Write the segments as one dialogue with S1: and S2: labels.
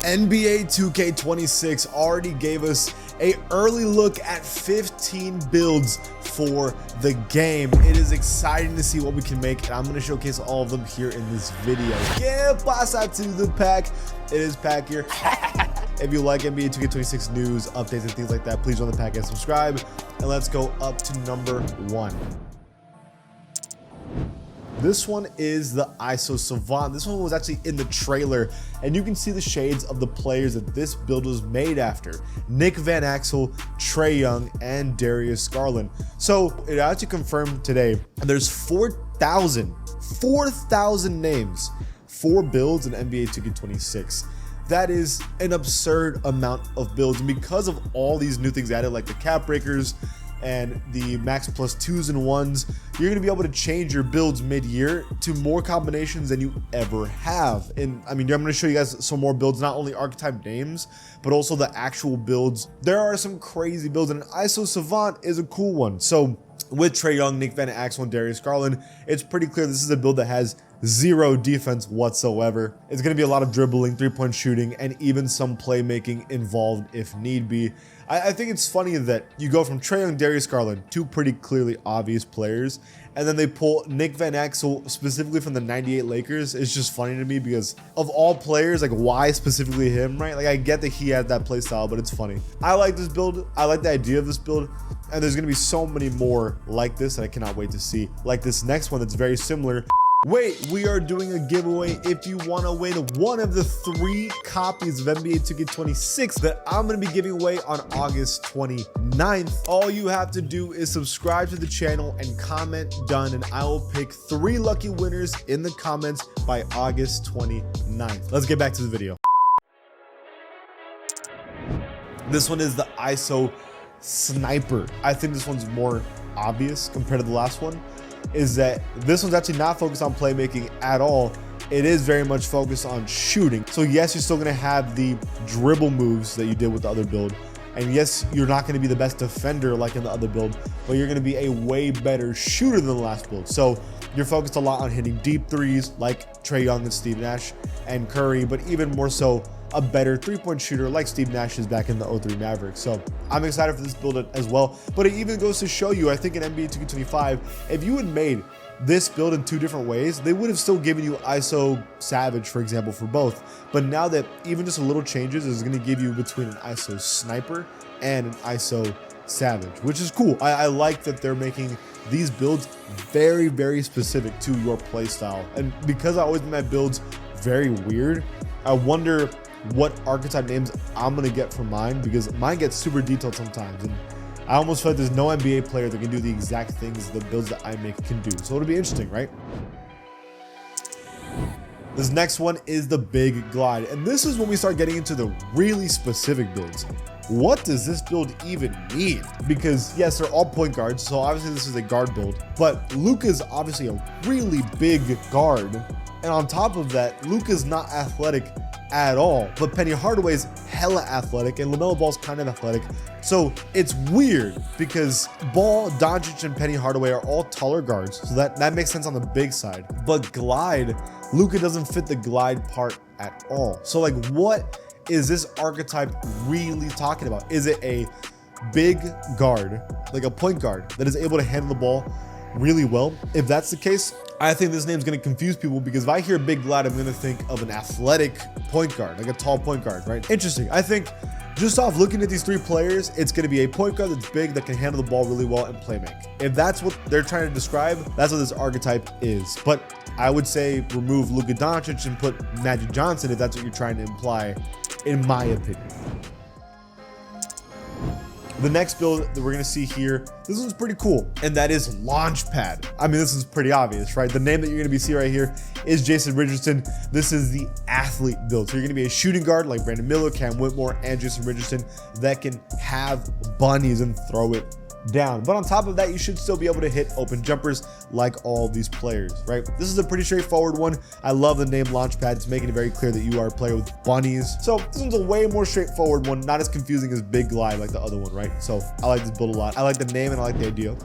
S1: NBA 2K26 already gave us an early look at 15 builds for the game. It is exciting to see what we can make, and I'm going to showcase all of them here in this video. ¿Qué pasa to the pack? It is Pack here. If you like NBA 2K26 news, updates, and things like that, please join the pack and subscribe. And let's go up to number 1. This one is the ISO Savon. This one was actually in the trailer, and you can see the shades of the players that this build was made after. Nick Van Exel, Trae Young, and Darius Garland. So it actually confirmed today, and there's 4,000 names for builds in NBA 2K26. That is an absurd amount of builds, and because of all these new things added, like the cap breakers and the max plus 2s and 1s, you're going to be able to change your builds mid-year to more combinations than you ever have. And I mean, I'm going to show you guys some more builds, not only archetype names, but also the actual builds. There are some crazy builds, and ISO Savant is a cool one. So with Trae Young, Nick Van Exel, and Darius Garland, it's pretty clear this is a build that has zero defense whatsoever. It's going to be a lot of dribbling, three-point shooting, and even some playmaking involved if need be. I think it's funny that you go from Trae Young, Darius Garland, two pretty clearly obvious players, and then they pull Nick Van Exel specifically from the 98 Lakers. It's just funny to me because of all players, like why specifically him, right? Like I get that he had that play style, but it's funny. I like this build. I like the idea of this build, and there's going to be so many more like this that I cannot wait to see. Like this next one that's very similar. Wait, we are doing a giveaway if you want to win one of the 3 copies of NBA 2K26 that I'm going to be giving away on August 29th. All you have to do is subscribe to the channel and comment done, and I will pick 3 lucky winners in the comments by August 29th. Let's get back to the video. This one is the ISO Sniper. I think this one's more obvious compared to the last one. Is that this one's actually not focused on playmaking at all. It is very much focused on shooting. So yes, you're still going to have the dribble moves that you did with the other build. And yes, you're not going to be the best defender like in the other build, but you're going to be a way better shooter than the last build. So you're focused a lot on hitting deep threes like Trae Young and Steve Nash and Curry, but even more so a better three-point shooter like Steve Nash is back in the 03 Mavericks. So I'm excited for this build as well. But it even goes to show you, I think in NBA 2K25, if you had made this build in 2 different ways, they would have still given you ISO Savage, for example, for both. But now that even just a little changes is going to give you between an ISO Sniper and an ISO Savage, which is cool. I like that they're making these builds very, very specific to your play style. And because I always make my builds very weird, I wonder what archetype names I'm going to get from mine, because mine gets super detailed sometimes. And I almost feel like there's no NBA player that can do the exact things the builds that I make can do. So it'll be interesting, right? This next one is the Big Glide. And this is when we start getting into the really specific builds. What does this build even mean? Because yes, they're all point guards, so obviously this is a guard build, but Luka's obviously a really big guard. And on top of that, Luka's not athletic at all, but Penny Hardaway's hella athletic and LaMelo Ball's kind of athletic. So it's weird because Ball, Doncic, and Penny Hardaway are all taller guards, so that makes sense on the big side. But glide, Luka doesn't fit the glide part at all. So like, what is this archetype really talking about? Is it a big guard, like a point guard that is able to handle the ball really well? If that's the case, I think this name's going to confuse people, because if I hear Big Glide, I'm going to think of an athletic point guard, like a tall point guard, right? Interesting. I think just off looking at these 3 players, it's going to be a point guard that's big, that can handle the ball really well and play make. If that's what they're trying to describe, that's what this archetype is. But I would say remove Luka Doncic and put Magic Johnson if that's what you're trying to imply, in my opinion. The next build that we're going to see here, this one's pretty cool, and that is Launchpad. I mean, this is pretty obvious, right? The name that you're going to be seeing right here is Jason Richardson. This is the athlete build. So you're going to be a shooting guard like Brandon Miller, Cam Whitmore, and Jason Richardson that can have bunnies and throw it down. But on top of that, you should still be able to hit open jumpers like all these players, right? This is a pretty straightforward one. I love the name Launchpad. It's making it very clear that you are a player with bunnies. So this one's a way more straightforward one, not as confusing as Big Glide like the other one, right? So I like this build a lot. I like the name and I like the idea.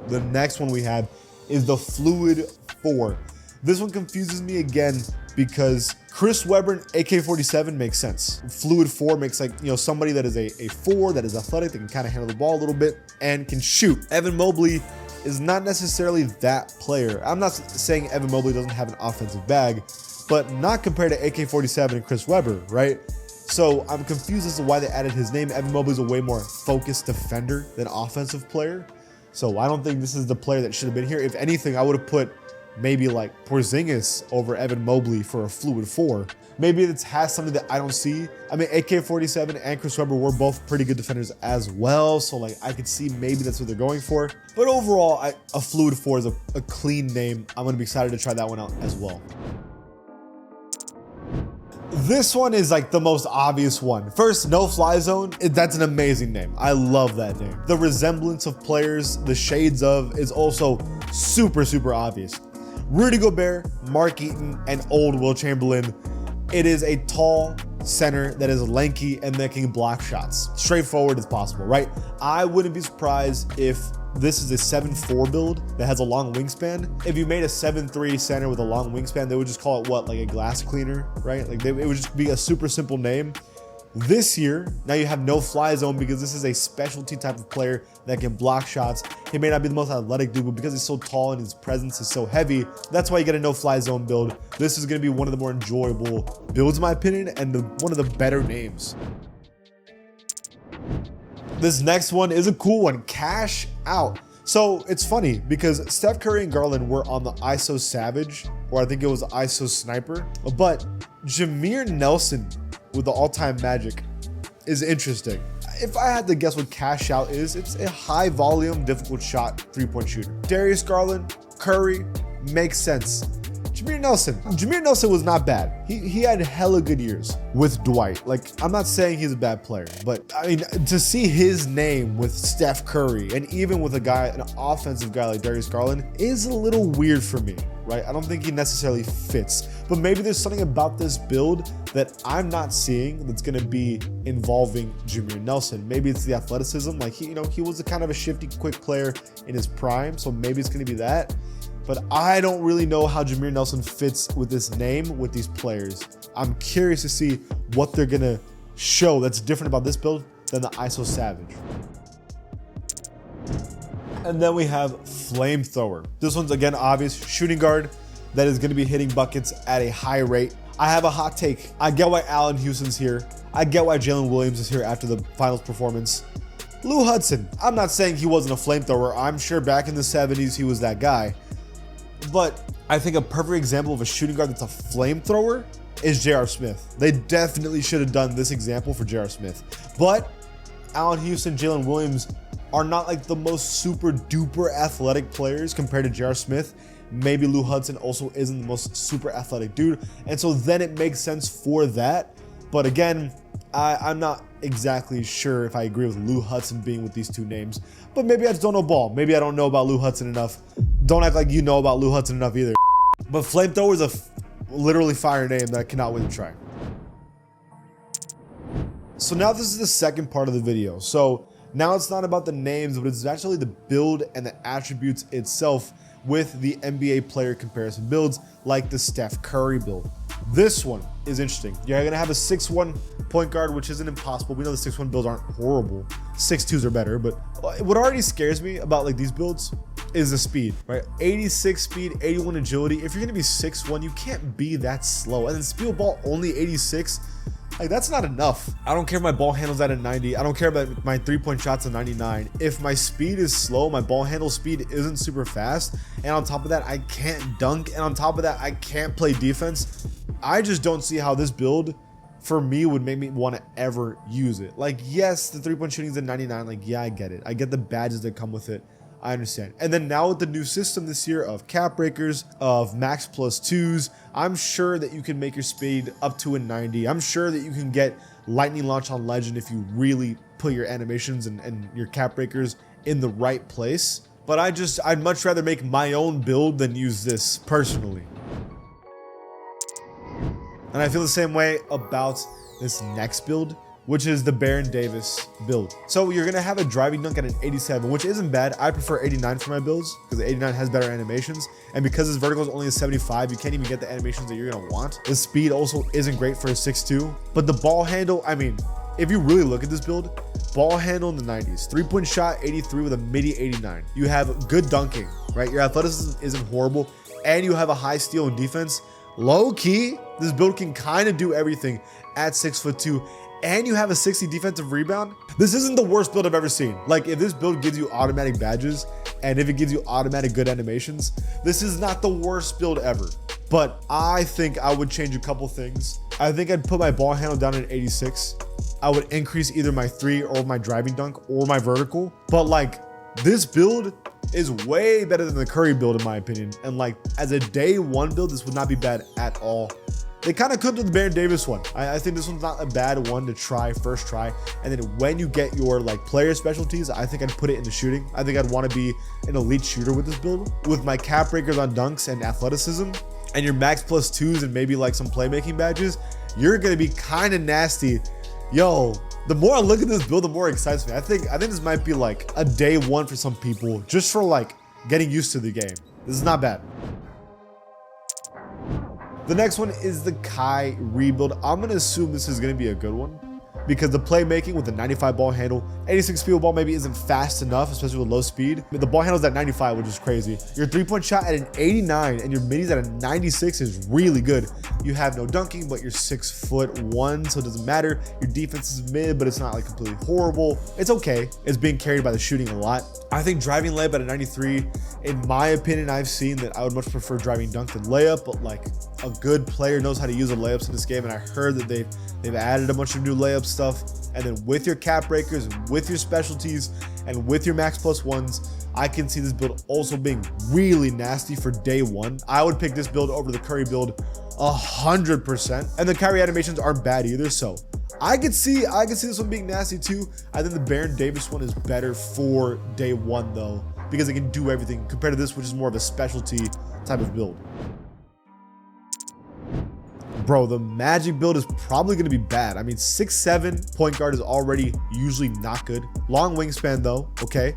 S1: The next one we have is the Fluid 4. This one confuses me again because Chris Webber and AK-47 makes sense. Fluid 4 makes like, somebody that is a 4 that is athletic, that can kind of handle the ball a little bit and can shoot. Evan Mobley is not necessarily that player. I'm not saying Evan Mobley doesn't have an offensive bag, but not compared to AK-47 and Chris Webber, right? So I'm confused as to why they added his name. Evan Mobley's a way more focused defender than offensive player. So I don't think this is the player that should have been here. If anything, I would have put maybe like Porzingis over Evan Mobley for a fluid 4. Maybe it has something that I don't see. I mean, AK-47 and Chris Webber were both pretty good defenders as well. So like I could see maybe that's what they're going for. But overall, a fluid 4 is a clean name. I'm going to be excited to try that one out as well. This one is like the most obvious one. First, No Fly Zone. That's an amazing name. I love that name. The resemblance of players, the shades of, is also super, super obvious. Rudy Gobert, Mark Eaton, and old Will Chamberlain. It is a tall center that is lanky and that can block shots. Straightforward as possible, right? I wouldn't be surprised if this is a 7'4" build that has a long wingspan. If you made a 7'3" center with a long wingspan, they would just call it what? Like a glass cleaner, right? Like it would just be a super simple name. This year, now you have No Fly Zone because this is a specialty type of player that can block shots. He may not be the most athletic dude, but because he's so tall and his presence is so heavy, that's why you get a No Fly Zone build. This is going to be one of the more enjoyable builds, in my opinion, and one of the better names. This next one is a cool one, Cash Out. So it's funny because Steph Curry and Garland were on the ISO Savage, or I think it was ISO Sniper, but Jameer Nelson with the all-time Magic is interesting. If I had to guess what Cash Out is, it's a high volume, difficult shot three-point shooter. Darius Garland, Curry, makes sense. Jameer Nelson was not bad. He had hella good years with Dwight. Like, I'm not saying he's a bad player, but I mean, to see his name with Steph Curry and even with an offensive guy like Darius Garland is a little weird for me, right? I don't think he necessarily fits, but maybe there's something about this build that I'm not seeing that's going to be involving Jameer Nelson. Maybe it's the athleticism. Like, he was a kind of a shifty, quick player in his prime, so maybe it's going to be that. But I don't really know how Jameer Nelson fits with this name, with these players. I'm curious to see what they're gonna show that's different about this build than the ISO Savage. And then we have Flamethrower. This one's again obvious, shooting guard that is gonna be hitting buckets at a high rate. I have a hot take. I get why Allen Houston's here. I get why Jalen Williams is here after the finals performance. Lou Hudson, I'm not saying he wasn't a flamethrower. I'm sure back in the 70s he was that guy. But I think a perfect example of a shooting guard that's a flamethrower is J.R. Smith. They definitely should have done this example for J.R. Smith. But Allen Houston, Jalen Williams are not like the most super duper athletic players compared to J.R. Smith. Maybe Lou Hudson also isn't the most super athletic dude. And so then it makes sense for that. But again, I'm not exactly sure if I agree with Lou Hudson being with these two names. But maybe I just don't know ball. Maybe I don't know about Lou Hudson enough. Don't act like you know about Lou Hudson enough either. But Flamethrower is a literally fire name that I cannot wait to try. So now this is the second part of the video. So now it's not about the names, but it's actually the build and the attributes itself with the NBA player comparison builds like the Steph Curry build. This one is interesting. You're going to have a 6'1" point guard, which isn't impossible. We know the 6'1" builds aren't horrible. 6'2s are better, but what already scares me about like these builds is the speed, right? 86 speed, 81 agility. If you're going to be 6'1", you can't be that slow. And then speed of ball only 86. Like, that's not enough. I don't care if my ball handle's at a 90. I don't care about my three-point shots at 99. If my speed is slow, my ball handle speed isn't super fast, and on top of that, I can't dunk, and on top of that, I can't play defense, I just don't see how this build, for me, would make me want to ever use it. Like, yes, the three-point shooting's at 99. Like, yeah, I get it. I get the badges that come with it. I understand. And then now with the new system this year of cap breakers, of max plus twos, I'm sure that you can make your speed up to a 90. I'm sure that you can get lightning launch on legend if you really put your animations and your cap breakers in the right place. But I'd much rather make my own build than use this personally. And I feel the same way about this next build. which is the Baron Davis build. So you're gonna have a driving dunk at an 87, which isn't bad. I prefer 89 for my builds because the 89 has better animations. And because this vertical is only a 75, you can't even get the animations that you're gonna want. The speed also isn't great for a 6'2", but the ball handle, I mean, if you really look at this build, ball handle in the 90s, 3-point shot 83 with a midi 89. You have good dunking, right? Your athleticism isn't horrible, and you have a high steal and defense. Low key, this build can kind of do everything at 6'2", and you have a 60 defensive rebound. This isn't the worst build I've ever seen. Like, if this build gives you automatic badges, and if it gives you automatic good animations, this is not the worst build ever. But I think I would change a couple things. I think I'd put my ball handle down at 86. I would increase either my 3 or my driving dunk or my vertical. But like, this build is way better than the Curry build in my opinion. And like, as a day one build, this would not be bad at all. They kind of could with the Baron Davis one. I think this one's not a bad one to try first try. And then when you get your like player specialties, I think I'd put it into shooting. I think I'd want to be an elite shooter with this build. With my cap breakers on dunks and athleticism, and your max plus 2s and maybe like some playmaking badges, you're gonna be kind of nasty. Yo, the more I look at this build, the more it excites me. I think this might be like a day one for some people, just for like getting used to the game. This is not bad. The next one is the Kai rebuild. I'm gonna assume this is gonna be a good one because the playmaking with the 95 ball handle, 86 field ball maybe isn't fast enough, especially with low speed. But the ball handle's at 95, which is crazy. Your 3-point shot at an 89 and your middies at a 96 is really good. You have no dunking, but you're 6'1", so it doesn't matter. Your defense is mid, but it's not like completely horrible. It's okay. It's being carried by the shooting a lot. I think driving layup at a 93, in my opinion, I've seen that I would much prefer driving dunk than layup, but like a good player knows how to use the layups in this game, and I heard that they've added a bunch of new layup stuff. And then with your cap breakers, with your specialties, and with your max plus 1s, I can see this build also being really nasty for day one. I would pick this build over the Curry build 100%. And the Kyrie animations aren't bad either, so I could see this one being nasty too. I think the Baron Davis one is better for day one though, because it can do everything compared to this, which is more of a specialty type of build. Bro, the Magic build is probably going to be bad. I mean, 6'7" point guard is already usually not good. Long wingspan though, okay.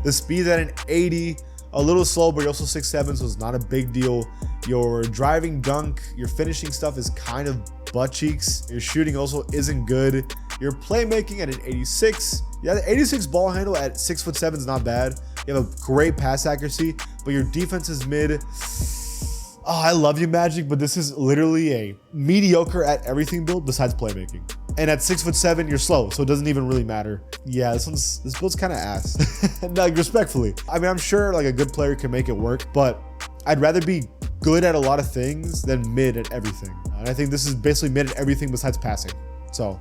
S1: The speed at an 80, a little slow, but you're also 6'7", so it's not a big deal. Your driving dunk, your finishing stuff is kind of butt cheeks. Your shooting also isn't good. Your playmaking at an 86. Yeah, the 86 ball handle at 6'7" is not bad. You have a great pass accuracy, but your defense is mid. Oh, I love you, Magic, but this is literally a mediocre at everything build besides playmaking. And at 6'7", you're slow, so it doesn't even really matter. Yeah, this build's kind of ass. Like, respectfully. I mean, I'm sure like a good player can make it work, but I'd rather be good at a lot of things than mid at everything. And I think this is basically mid at everything besides passing. So,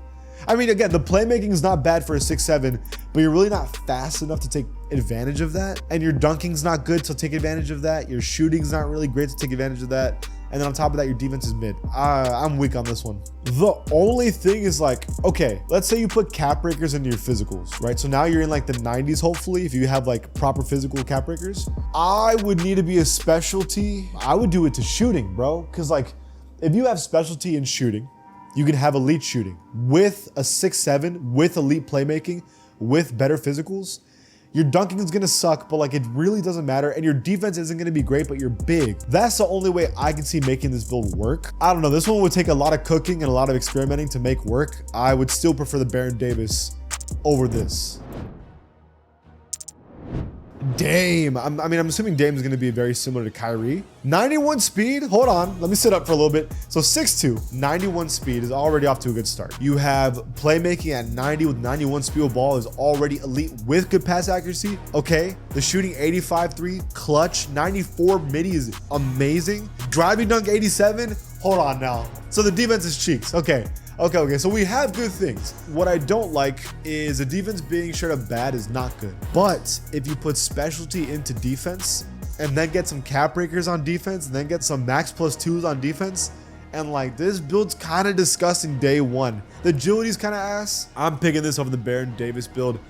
S1: I mean, again, the playmaking is not bad for a 6'7", but you're really not fast enough to take advantage of that. And your dunking's not good, so take advantage of that. Your shooting's not really great to take advantage of that. And then on top of that, your defense is mid. I'm weak on this one. The only thing is like, okay, let's say you put cap breakers into your physicals, right? So now you're in like the 90s, hopefully, if you have like proper physical cap breakers. I would need to be a specialty. I would do it to shooting, bro. Cause like, if you have specialty in shooting, you can have elite shooting with a 6'7", with elite playmaking, with better physicals. Your dunking is gonna suck, but like it really doesn't matter. And your defense isn't gonna be great, but you're big. That's the only way I can see making this build work. I don't know, this one would take a lot of cooking and a lot of experimenting to make work. I would still prefer the Baron Davis over this. Dame. I'm assuming Dame is going to be very similar to Kyrie. 91 speed. Hold on. Let me sit up for a little bit. So 6'2", 91 speed is already off to a good start. You have playmaking at 90 with 91 speed of ball is already elite with good pass accuracy. Okay. The shooting 85-3, clutch, 94 midi is amazing. Driving dunk 87. Hold on now. So the defense is cheeks. Okay. Okay, so we have good things. What I don't like is the defense being straight up bad is not good. But if you put specialty into defense and then get some cap breakers on defense and then get some max plus 2s on defense, and like this build's kind of disgusting day one. The agility's kind of ass. I'm picking this over the Baron Davis build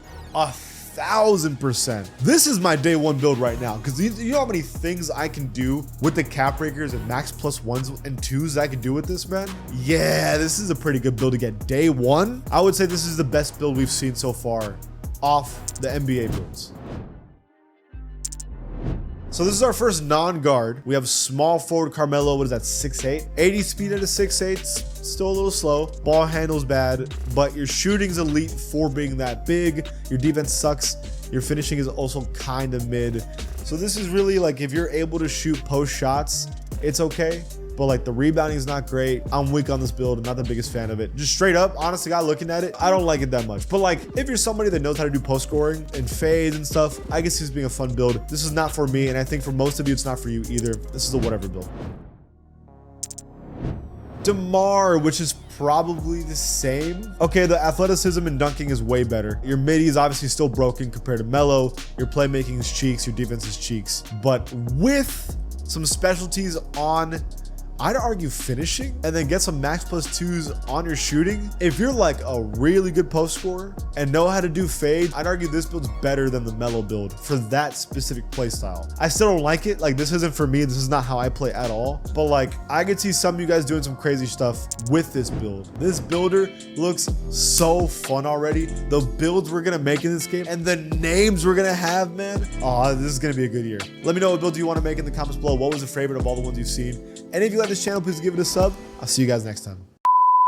S1: 1000%. This is my day one build right now, because you know how many things I can do with the cap breakers and max plus ones and twos I can do with this, man? Yeah, this is a pretty good build to get day one. I would say this is the best build we've seen so far off the NBA builds. So this is our first non-guard. We have small forward Carmelo. What is that, 6'8"? 80 speed at a 6'8", still a little slow. Ball handle's bad, but your shooting's elite for being that big. Your defense sucks. Your finishing is also kind of mid. So this is really like, if you're able to shoot post shots, it's okay. But like the rebounding is not great. I'm weak on this build. I'm not the biggest fan of it. Just straight up, honestly, guy, looking at it, I don't like it that much. But like, if you're somebody that knows how to do post scoring and fades and stuff, I guess he's being a fun build. This is not for me, and I think for most of you, it's not for you either. This is a whatever build. DeMar, which is probably the same. Okay, the athleticism and dunking is way better. Your midi is obviously still broken compared to Melo. Your playmaking is cheeks. Your defense is cheeks. But with some specialties on, I'd argue, finishing, and then get some max plus twos on your shooting. If you're like a really good post scorer and know how to do fade, I'd argue this build's better than the Melo build for that specific play style. I still don't like it. Like, this isn't for me. This is not how I play at all. But like, I could see some of you guys doing some crazy stuff with this build. This builder looks so fun already. The builds we're gonna make in this game and the names we're gonna have, man. Oh, this is gonna be a good year. Let me know what build you want to make in the comments below. What was the favorite of all the ones you've seen? And if you like this channel, please give it a sub. I'll see you guys next time.